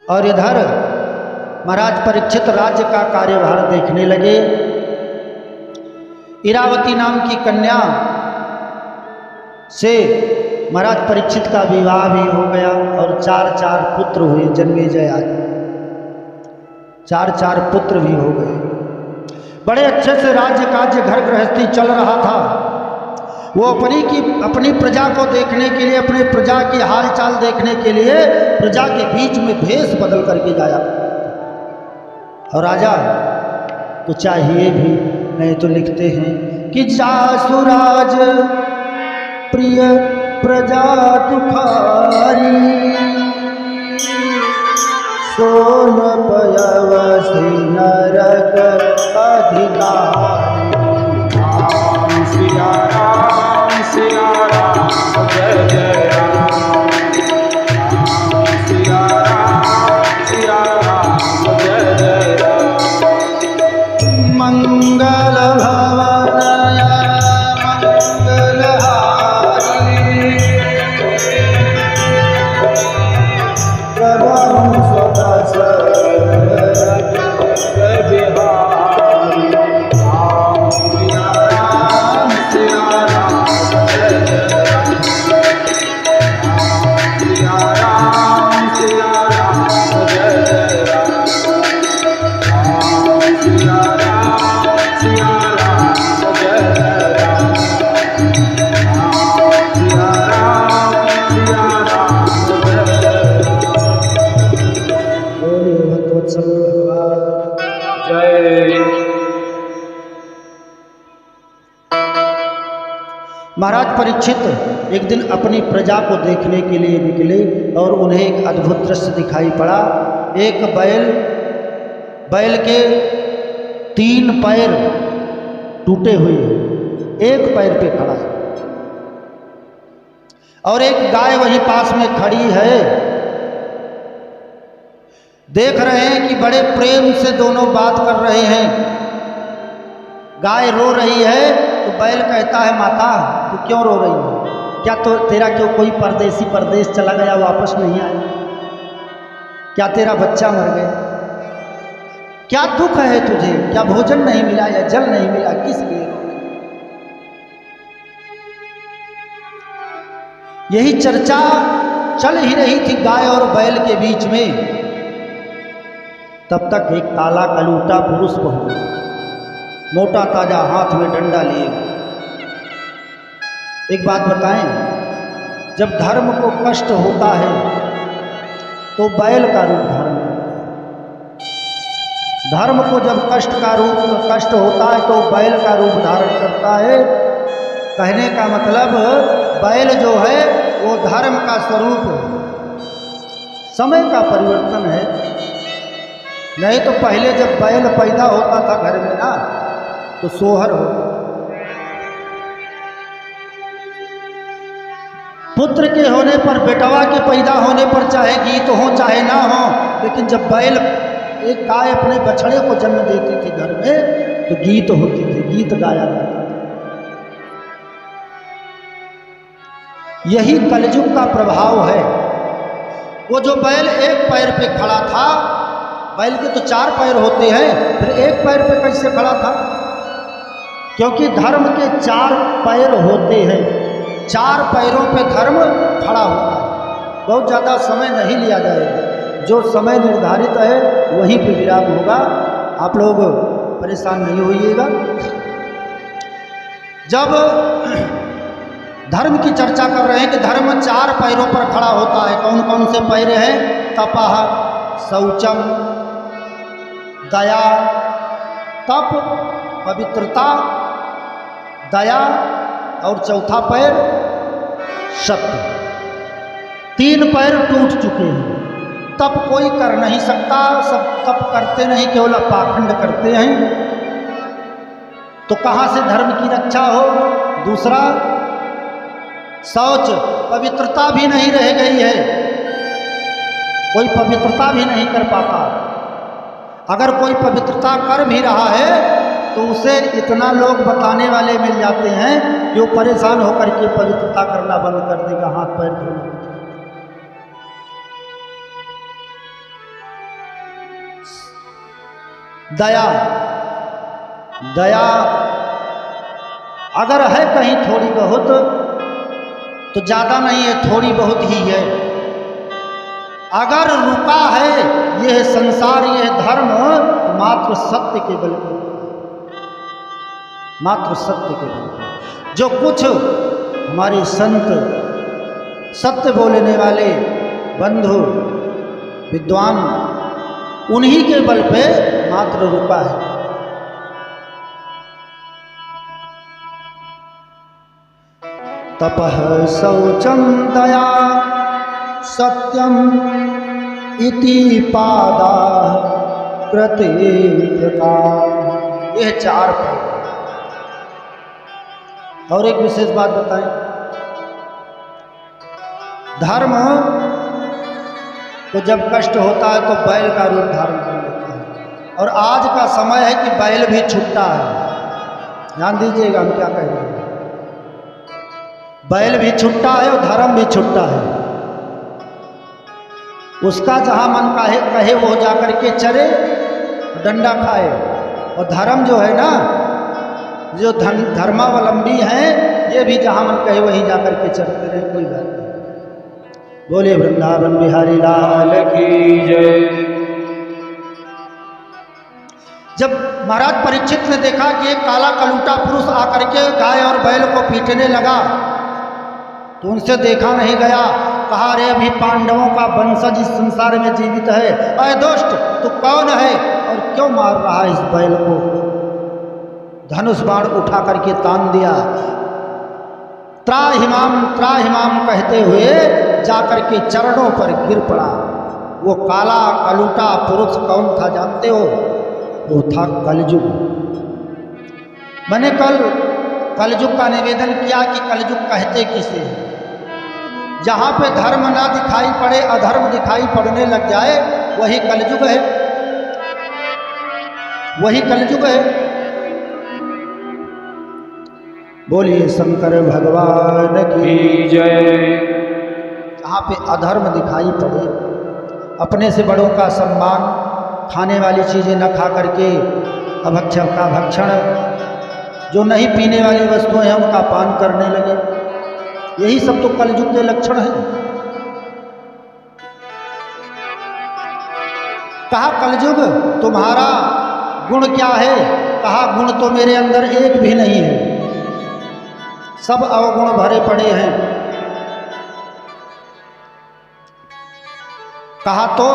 और इधर महाराज परीक्षित राज्य का कार्यभार देखने लगे। इरावती नाम की कन्या से महाराज परीक्षित का विवाह भी हो गया और 4 पुत्र हुए। जन्मेजय आदि 4 पुत्र भी हो गए। बड़े अच्छे से राज्य कार्य घर गृहस्थी चल रहा था। वो अपनी प्रजा को देखने के लिए, अपने प्रजा की हालचाल देखने के लिए प्रजा के बीच में भेष बदल करके जाया। और राजा तो चाहिए भी, नहीं तो लिखते हैं कि जासुराज प्रिय प्रजा तुम्हारी, सोन पयवसी नरक अधिकारी। राम सिया राम जय जय राम। राम सिया राम जय जय राम। मंगल भवनय मंगलहारी, प्रभु सदा बिहारी। राम सिया राम जय जय राम। सिया राम जय जय राम। राम सिया राम जय जय राम। राम सिया राम जय जय राम। बोले भगवत्सल भगवान जय। महाराज परीक्षित एक दिन अपनी प्रजा को देखने के लिए निकले और उन्हें एक अद्भुत दृश्य दिखाई पड़ा। एक बैल के 3 पैर टूटे हुए, एक पैर पे खड़ा है, और एक गाय वहीं पास में खड़ी है। देख रहे हैं कि बड़े प्रेम से दोनों बात कर रहे हैं। गाय रो रही है तो बैल कहता है, माता तू क्यों रो रही है? क्या तो तेरा क्यों कोई परदेसी परदेश चला गया, वापस नहीं आया? क्या तेरा बच्चा मर गया? क्या दुख है तुझे? क्या भोजन नहीं मिला या जल नहीं मिला? किस लिए रो रही? यही चर्चा चल ही रही थी गाय और बैल के बीच में। तब तक एक काला कलूटा पुरुष पहुंचा, मोटा ताजा हाथ में डंडा लिए। एक बात बताएं, जब धर्म को कष्ट होता है तो बैल का रूप धारण करता है। धर्म को जब कष्ट होता है तो बैल का रूप धारण करता है। कहने का मतलब बैल जो है वो धर्म का स्वरूप है। समय का परिवर्तन है। नहीं तो पहले जब बैल पैदा होता था घर में ना, तो सोहर होता। पुत्र के होने पर, बेटवा के पैदा होने पर चाहे गीत हो चाहे ना हो, लेकिन जब बैल एक गाय अपने बछड़े को जन्म देती थी घर में तो गीत होते थे, गीत गाया जाता था। यही कलयुग का प्रभाव है। वो जो बैल एक पैर पे खड़ा था, बैल के तो 4 पैर होते हैं, फिर एक पैर पे कैसे खड़ा था? क्योंकि धर्म के 4 पैर होते हैं। 4 पैरों पे धर्म खड़ा होता है। बहुत ज़्यादा समय नहीं लिया जाएगा, जो समय निर्धारित है वहीं पे विराम होगा। आप लोग परेशान नहीं होइएगा। जब धर्म की चर्चा कर रहे हैं कि धर्म 4 पैरों पर खड़ा होता है, कौन कौन से पैर हैं? तपः, शौचम, दया, तप, पवित्रता, दया, और चौथा पैर सत्य। 3 पैर टूट चुके हैं। तप कोई कर नहीं सकता, सब तप करते नहीं, केवल पाखंड करते हैं। तो कहाँ से धर्म की रक्षा हो? दूसरा, शौच, पवित्रता भी नहीं रह गई है। कोई पवित्रता भी नहीं कर पाता। अगर कोई पवित्रता कर भी रहा है तो उसे इतना लोग बताने वाले मिल जाते हैं कि वो परेशान होकर के पवित्रता करना बंद कर देगा, हाथ पैर धोना। दया, दया अगर है कहीं थोड़ी बहुत तो ज़्यादा नहीं है, थोड़ी बहुत ही है। अगर रुका है यह संसार, यह धर्म, तो मात्र सत्य के बल पर, मात्र सत्य के बल पर। जो कुछ हमारे संत, सत्य बोलने वाले बंधु, विद्वान, उन्हीं के बल पे मात्र रुका है। तपः शौचम दया सत्यम इति पादा कृते प्रकार। यह 4 पद। और एक विशेष बात बताएं, धर्म को जब कष्ट होता है तो बैल का रूप धारण कर लेता है। और आज का समय है कि बैल भी छुट्टा है। ध्यान दीजिएगा हम क्या कह रहे हैं। बैल भी छुट्टा है और धर्म भी छुट्टा है। उसका जहां मन कहे वो जाकर के चरे, डंडा खाए। और धर्म जो है ना, जो धर्मावलंबी हैं, ये भी जहां मन कहे वहीं जाकर के चरते रहे, कोई बात नहीं। बोले वृंदावन बिहारी लाल की जय। जब महाराज परीक्षित ने देखा कि एक काला कलूटा पुरुष आकर के गाय और बैल को पीटने लगा, तो उनसे देखा नहीं गया। कहा, अरे अभी पांडवों का वंशज इस संसार में जीवित है। अरे दोस्त, तू कौन है और क्यों मार रहा है इस बैल को? धनुष बाण उठा करके तान दिया। त्राहिमाम कहते हुए जाकर के चरणों पर गिर पड़ा। वो काला कलूटा पुरुष कौन था जानते हो? वो था कलयुग। मैंने कल कलयुग का निवेदन किया कि कलयुग कहते किसे हैं। जहाँ पे धर्म ना दिखाई पड़े, अधर्म दिखाई पड़ने लग जाए, वही कलयुग है, वही कलयुग है। बोलिए शंकर भगवान की जय। जहाँ पे अधर्म दिखाई पड़े, अपने से बड़ों का सम्मान, खाने वाली चीज़ें न खा करके अभक्षण का भक्षण, जो नहीं पीने वाली वस्तुएं हैं उनका पान करने लगे, यही सब तो कलयुग के लक्षण है। कहा, कलयुग तुम्हारा गुण क्या है? कहा, गुण तो मेरे अंदर एक भी नहीं है, सब अवगुण भरे पड़े हैं। कहा, तो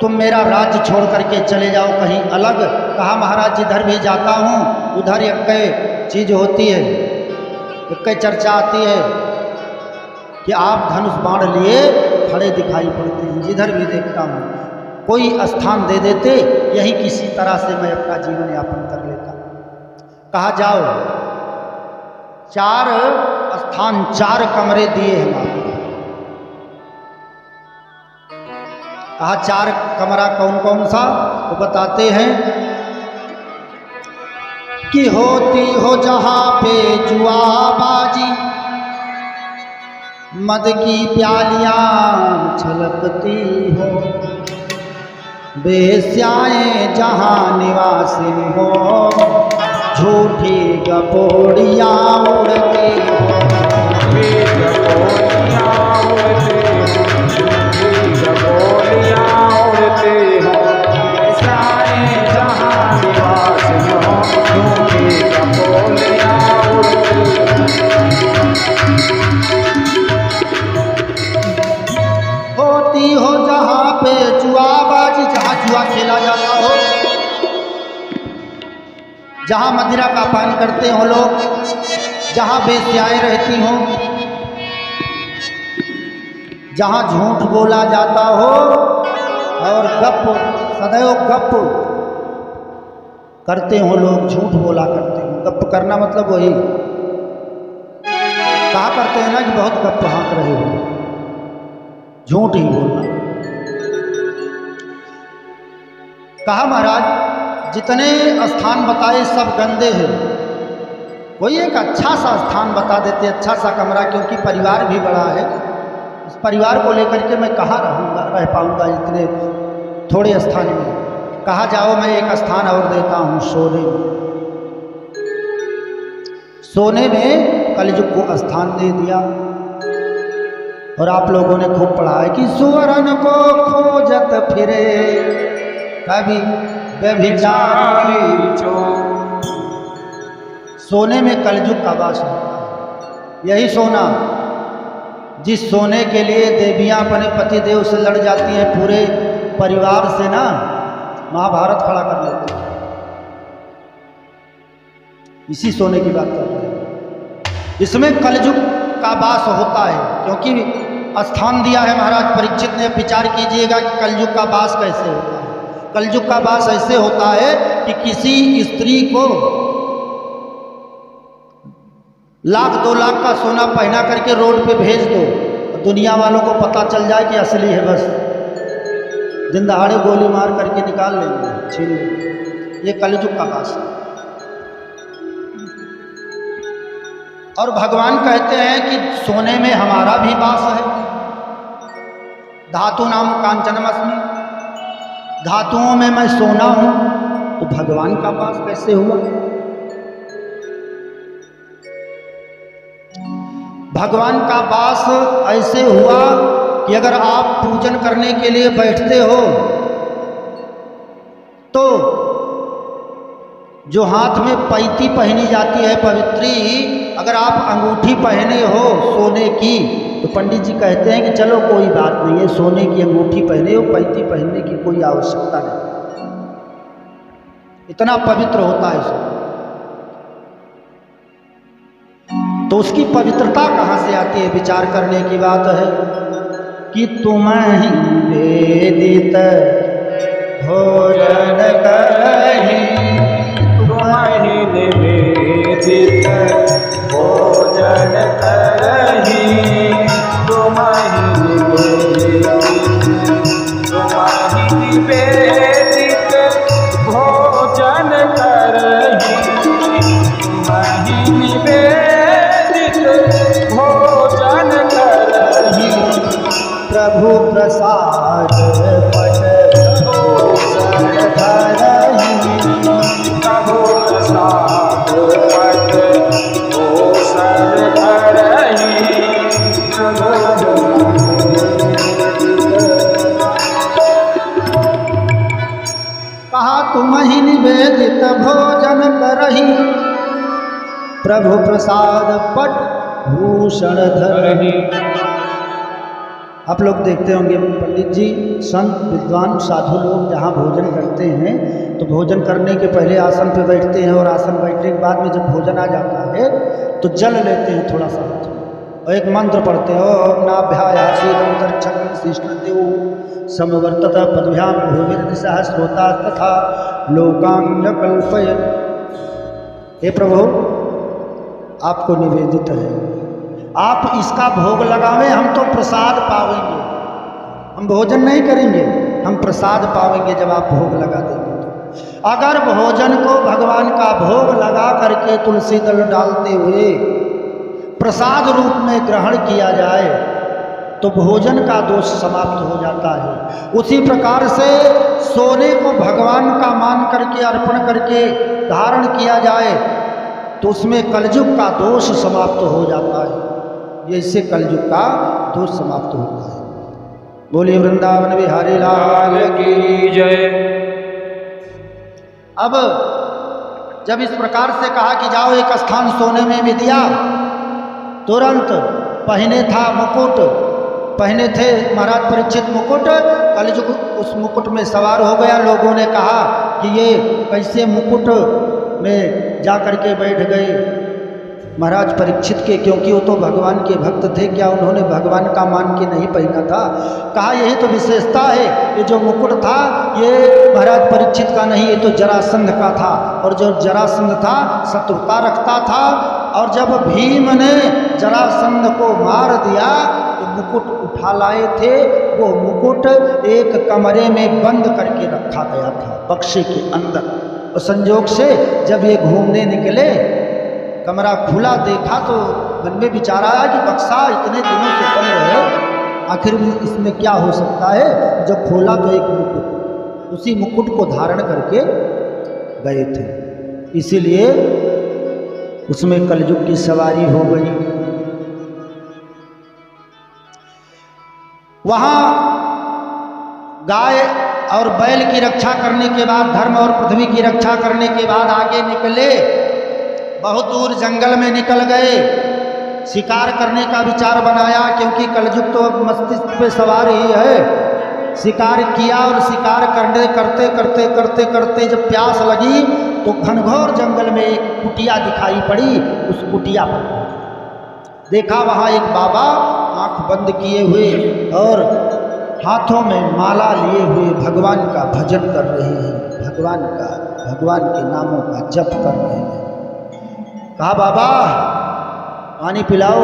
तुम मेरा राज्य छोड़ करके चले जाओ कहीं अलग। कहा, महाराज जिधर भी जाता हूँ उधर एक चीज होती है, एक चर्चा आती है कि आप धनुष बाण लिए खड़े दिखाई पड़ते हैं। जिधर भी देखता हूँ कोई स्थान दे देते, यही किसी तरह से मैं अपना जीवन यापन कर लेता। कहा, जाओ, 4 स्थान, 4 कमरे दिए हैं आपको। कहा, 4 कमरा कौन कौन सा? वो बताते हैं कि होती हो जहाँ पे जुआबाजी, मद की प्यालियाँ छलकती हो, बेस्याएं जहाँ निवासी हो, झूठी गपोड़ियाँ उड़ती हो। होती हो जहाँ पे जुआबाजी, जहाँ जुआ खेला जाता हो, जहाँ मदिरा का पान करते हो लोग, जहाँ बेस्याएं रहती हों, जहाँ झूठ बोला जाता हो और गप, सदैव गप करते हो लोग, झूठ बोला करते हो। गप करना मतलब वही कहा करते हैं ना कि बहुत गप हाँक रहे हो, झूठ ही बोलना। कहा, महाराज जितने स्थान बताए सब गंदे हैं, कोई एक अच्छा सा स्थान बता देते, अच्छा सा कमरा, क्योंकि परिवार भी बड़ा है। इस परिवार को लेकर के मैं कहाँ रह पाऊंगा इतने थोड़े स्थान में। कहा जाओ मैं एक स्थान और देता हूं सोने में। सोने में कलयुग को स्थान दे दिया। और आप लोगों ने खूब पढ़ा है कि सुवर्ण को खोजत फिरे कभी व्यभिचारी चोर। सोने में कलयुग का वास होता है। यही सोना जिस सोने के लिए देवियां अपने पति देव से लड़ जाती हैं, पूरे परिवार से ना महाभारत खड़ा कर लेती है, इसी सोने की बात कर रहे हैं। इसमें कलयुग का वास होता है, क्योंकि स्थान दिया है महाराज परीक्षित ने। विचार कीजिएगा कि कलयुग का वास कैसे होता है। कलयुग का वास ऐसे होता है कि किसी स्त्री को 1,00,000 2 लाख का सोना पहना करके रोड पे भेज दो, दुनिया वालों को पता चल जाए कि असली है, बस दिन दहाड़े गोली मार करके निकाल लेंगे, छीन लेंगे। ये कलयुग का वास है। और भगवान कहते हैं कि सोने में हमारा भी वास है। धातु नाम कांचनमस्मि, धातुओं में मैं सोना हूं, तो भगवान का वास कैसे हुआ? भगवान का वास ऐसे हुआ कि अगर आप पूजन करने के लिए बैठते हो तो जो हाथ में पैती पहनी जाती है पवित्री, अगर आप अंगूठी पहने हो सोने की, तो पंडित जी कहते हैं कि चलो कोई बात नहीं है, सोने की अंगूठी पहने हो, पैती पहनने की कोई आवश्यकता नहीं, इतना पवित्र होता है सोना। तो उसकी पवित्रता कहाँ से आती है? विचार करने की बात है कि तुम्हें वेदित भोजन करही, तुम्हें निवेदित भोजन करही, तुम्हें निवेदित भोजन करही, तुम्हें निवेदित भोजन करही। प्रभु प्रसाद पट भूषण धरहि, प्रभु प्रसाद पट भूषण धरहि। कहा तुम्हि निवेदित भोजन करहि, प्रभु प्रसाद पट भूषण धरहि। आप लोग देखते होंगे पंडित जी, संत विद्वान साधु लोग जहाँ भोजन करते हैं तो भोजन करने के पहले आसन पे बैठते हैं, और आसन बैठने के बाद में जब भोजन आ जाता है तो जल लेते हैं थोड़ा सा हाथ में, और एक मंत्र पढ़ते हैं, ओम नाभ्यायासीदंतरक्षदेव समवर्तत पदभ्याम भूमिर्दिशः श्रोता तथा लोकांग कल्पयन्। हे प्रभु, आपको निवेदित है, आप इसका भोग लगावें, हम तो प्रसाद पावेंगे। हम भोजन नहीं करेंगे, हम प्रसाद पावेंगे जब आप भोग लगा देंगे। तो अगर भोजन को भगवान का भोग लगा करके तुलसी दल डालते हुए प्रसाद रूप में ग्रहण किया जाए तो भोजन का दोष समाप्त हो जाता है। उसी प्रकार से सोने को भगवान का मान करके अर्पण करके धारण किया जाए तो उसमें कलयुग का दोष समाप्त हो जाता है। ये इससे कलयुग का दोष समाप्त होता है। बोलिए वृंदावन बिहारी लाल की जय। अब जब इस प्रकार से कहा कि जाओ एक स्थान सोने में भी दिया, तुरंत पहने था मुकुट, पहने थे महाराज परीक्षित मुकुट, कलयुग उस मुकुट में सवार हो गया। लोगों ने कहा कि ये कैसे मुकुट में जा करके बैठ गए महाराज परीक्षित के, क्योंकि वो तो भगवान के भक्त थे, क्या उन्होंने भगवान का मान के नहीं पहना था? कहा यही तो विशेषता है, ये जो मुकुट था ये महाराज परीक्षित का नहीं, ये तो जरासंध का था, और जो जरासंध था शत्रुता रखता था, और जब भीम ने जरासंध को मार दिया तो मुकुट उठा लाए थे। वो मुकुट एक कमरे में बंद करके रखा गया था बक्से के अंदर, और संजोग से जब ये घूमने निकले, कमरा खुला, देखा तो मन में विचार आया कि बक्सा इतने दिनों से बंद है, आखिर इसमें क्या हो सकता है। जब खोला तो एक मुकुट, उसी मुकुट को धारण करके गए थे। इसीलिए उसमें कलयुग की सवारी हो गई। वहां गाय और बैल की रक्षा करने के बाद, धर्म और पृथ्वी की रक्षा करने के बाद आगे निकले, बहुत दूर जंगल में निकल गए। शिकार करने का विचार बनाया, क्योंकि कलयुग तो मस्तिष्क पे सवार ही है। शिकार किया और शिकार करते करते करते जब प्यास लगी तो घनघोर जंगल में एक कुटिया दिखाई पड़ी। उस कुटिया पर देखा, वहाँ एक बाबा आंख बंद किए हुए और हाथों में माला लिए हुए भगवान का भजन कर रहे हैं, भगवान के नामों का जप कर रहे हैं। कहा, बाबा पानी पिलाओ।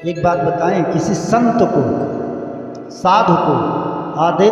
एक बात बताएं, किसी संत को, साधु को आदेश